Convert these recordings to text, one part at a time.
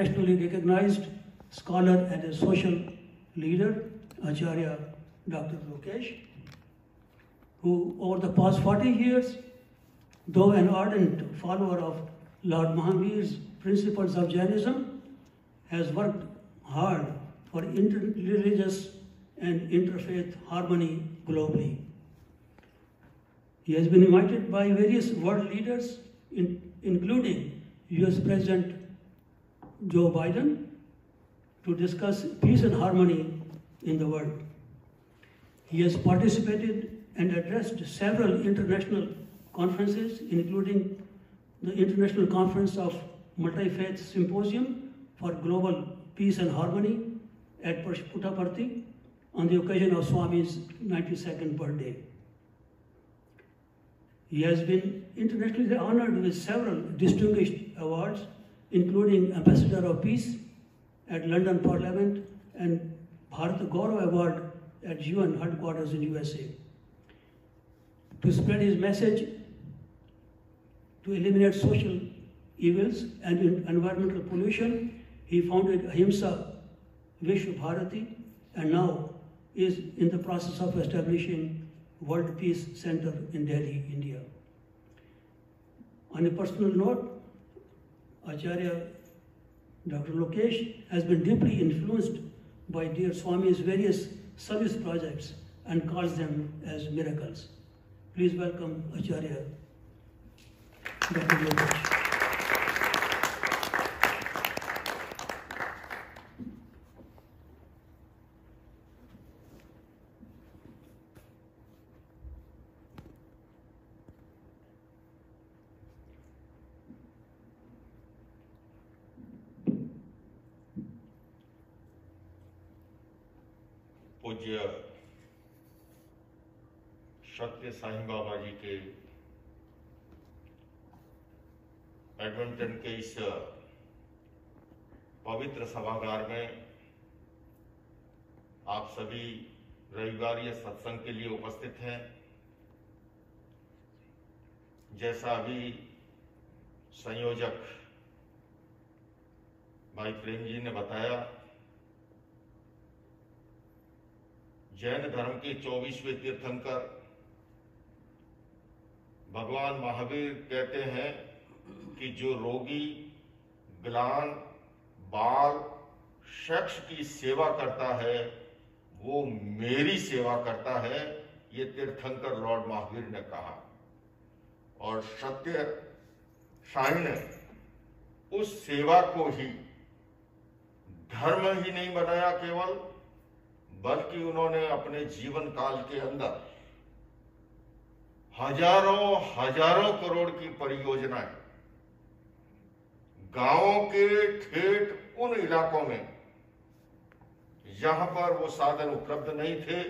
internationally recognized scholar and a social leader, Acharya Dr. Lokesh, who over the past 40 years, though an ardent follower of Lord Mahavir's principles of Jainism, has worked hard for interreligious and interfaith harmony globally. He has been invited by various world leaders, including US President Joe Biden, to discuss peace and harmony in the world. He has participated and addressed several international conferences, including the International Conference of Multi-Faith Symposium for Global Peace and Harmony at Puttaparthi on the occasion of Swami's 92nd birthday. He has been internationally honored with several distinguished awards, including Ambassador of Peace at London Parliament and Bharat Gaurav Award at UN headquarters in USA. To spread his message to eliminate social evils and environmental pollution, he founded Ahimsa Vishwa Bharati and now is in the process of establishing World Peace Center in Delhi, India. On a personal note, Acharya Dr. Lokesh has been deeply influenced by dear Swami's various service projects and calls them as miracles. Please welcome Acharya Dr. Lokesh. पूज्य सत्य साईं बाबा जी के Edmonton के इस पवित्र सभागार में आप सभी रविवारीय सत्संग के लिए उपस्थित हैं। जैसा अभी संयोजक भाई प्रेम जी ने बताया, जैन धर्म के 24वें तीर्थंकर भगवान महावीर कहते हैं कि जो रोगी, ग्लान, बाल, शख्स की सेवा करता है वो मेरी सेवा करता है, ये तीर्थंकर लॉर्ड महावीर ने कहा। और सत्य साईं ने उस सेवा को ही धर्म ही नहीं बनाया केवल, बल्कि उन्होंने अपने जीवन काल के अंदर हजारों करोड़ की परियोजनाएं गांवों के ठेठ उन इलाकों में जहां पर वो साधन उपलब्ध नहीं थे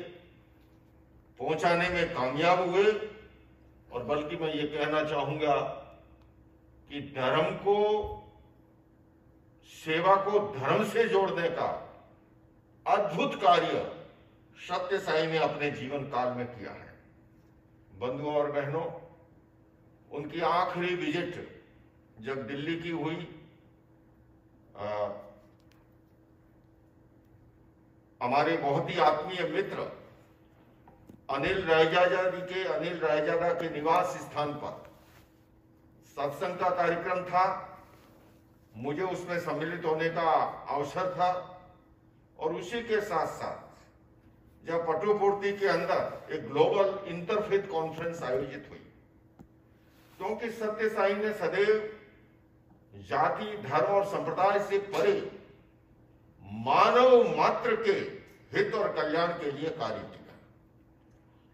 पहुंचाने में कामयाब हुए। और बल्कि मैं ये कहना चाहूंगा कि धर्म को, सेवा को धर्म से जोड़ने का अद्भुत कार्य सत्य साई ने अपने जीवन काल में किया है। बंधुओं और बहनों, उनकी आखिरी विजिट जब दिल्ली की हुई, हमारे बहुत ही आत्मीय मित्र अनिल रायजादा के निवास स्थान पर सत्संग का कार्यक्रम था। मुझे उसमें सम्मिलित होने का अवसर था और उसी के साथ साथ जब पटुपुर्ती के अंदर एक ग्लोबल इंटरफेथ कॉन्फ्रेंस आयोजित हुई, क्योंकि सत्य साई ने सदैव जाति, धर्म और संप्रदाय से परे मानव मात्र के हित और कल्याण के लिए कार्य किया।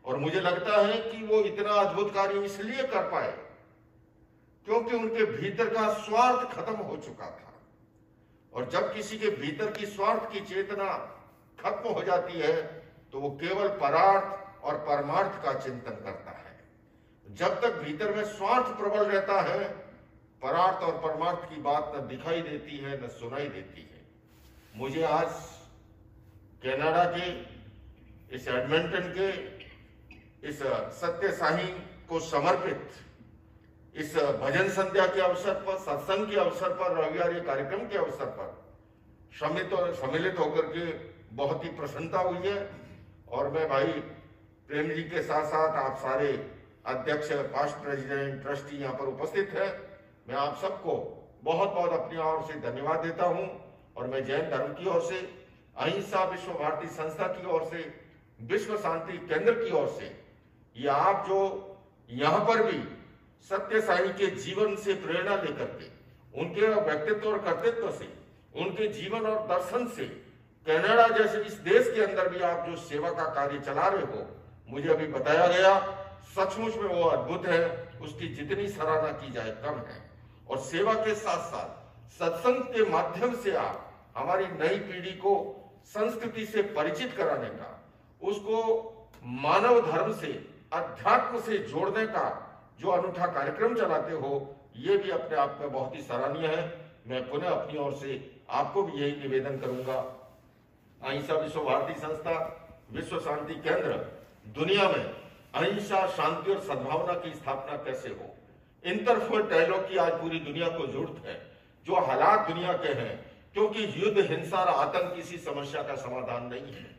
और मुझे लगता है कि वो इतना अद्भुत कार्य इसलिए कर पाए क्योंकि उनके भीतर का स्वार्थ खत्म हो चुका था। और जब किसी के भीतर की स्वार्थ की चेतना खत्म हो जाती है तो वो केवल परार्थ और परमार्थ का चिंतन करता है। जब तक भीतर में स्वार्थ प्रबल रहता है, परार्थ और परमार्थ की बात न दिखाई देती है न सुनाई देती है। मुझे आज कनाडा के इस एडमंटन के इस सत्य साई को समर्पित इस भजन संध्या के अवसर पर, सत्संग के अवसर पर, रविवार कार्यक्रम के अवसर पर सम्मिलित होकर के बहुत ही प्रसन्नता हुई है। और मैं भाई प्रेम जी के साथ साथ आप सारे अध्यक्ष, पास्ट प्रेसिडेंट, ट्रस्टी यहाँ पर उपस्थित है, मैं आप सबको बहुत बहुत अपनी ओर से धन्यवाद देता हूँ। और मैं जैन धर्म की ओर से, अहिंसा विश्व भारती संस्था की ओर से, विश्व शांति केंद्र की ओर से, ये आप जो यहाँ पर भी सत्य साई के जीवन से प्रेरणा लेकर के, उनके व्यक्तित्व और कर्तृत्व से, उनके जीवन और दर्शन से, कनाडा जैसे इस देश के अंदर भी आप जो सेवा का कार्य चला रहे हो, मुझे अभी बताया गया, सचमुच में वो अद्भुत है, उसकी जितनी सराहना की जाए कम है। और सेवा के साथ साथ सत्संग के माध्यम से आप हमारी नई पीढ़ी को संस्कृति से परिचित कराने का, उसको मानव धर्म से, अध्यात्म से जोड़ने का जो अनूठा कार्यक्रम चलाते हो, ये भी अपने आप में बहुत ही सराहनीय है। मैं पुनः अपनी ओर से आपको भी यही निवेदन करूंगा, अहिंसा विश्व भारती संस्था, विश्व शांति केंद्र दुनिया में अहिंसा, शांति और सद्भावना की स्थापना कैसे हो, इंटरफेथ डायलॉग की आज पूरी दुनिया को जरूरत है। जो हालात दुनिया के हैं, क्योंकि युद्ध, हिंसा और आतंक किसी समस्या का समाधान नहीं है।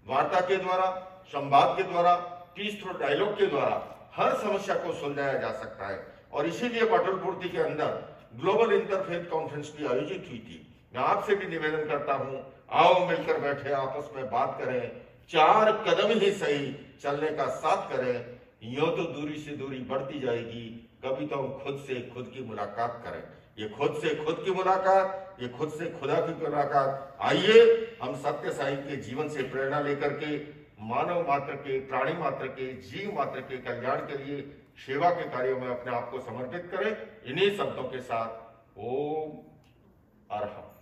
वार्ता के द्वारा, संवाद के द्वारा, पीस थ्रू डायलॉग के द्वारा हर समस्या को सुलझाया जा सकता है। और इसीलिए पाटलिपुत्र के अंदर ग्लोबल इंटरफेथ कॉन्फ्रेंस भी आयोजित हुई थी। मैं आपसे भी निवेदन करता हूं, आओ मिलकर बैठे, आपस में बात करें, 4 कदम ही सही चलने का साथ करें। यूं तो दूरी से दूरी बढ़ती जाएगी, कभी तो हम खुद से खुद की मुलाकात करें। ये खुद से खुद की मुलाकात, ये खुद से खुदा की मुलाकात। आइए हम सत्य साई के जीवन से प्रेरणा लेकर के मानव मात्र के, प्राणी मात्र के, जीव मात्र के कल्याण के लिए सेवा के कार्यों में अपने आप को समर्पित करें। इन्हीं शब्दों के साथ ओम अरहम।